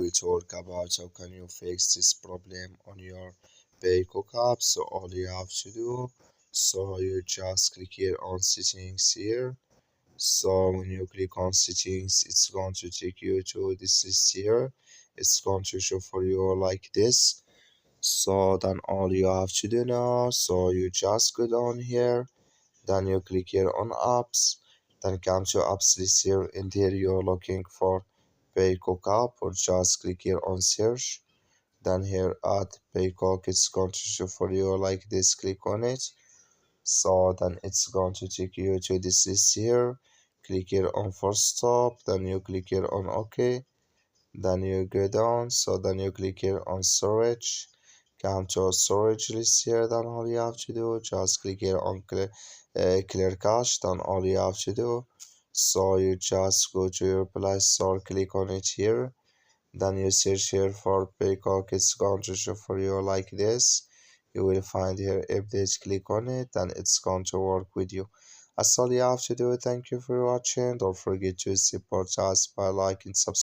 we talk about how can you fix this problem on your Peacock app. So all you have to do, so you just click here on settings here. So when you click on settings, it's going to take you to this list here. It's going to show for you like this. So then all you have to do now, so you just go down here, then you click here on apps, then come to apps list here. In here you're looking for Peacock app, or just click here on search. Then here at Peacock, it's going to show for you like this. Click on it. So then it's going to take you to this list here. Click here on force stop, then you click here on OK, then you go down. So then you click here on storage, come to storage list here. Then all you have to do, just click here on clear cache. Then all you have to do, so you just go to your Play Store, click on it here, then you search here for Peacock. It's going to show for you like this. You will find here updates, click on it, and it's going to work with you. That's all you have to do. Thank you for watching. Don't forget to support us by liking, subscribing.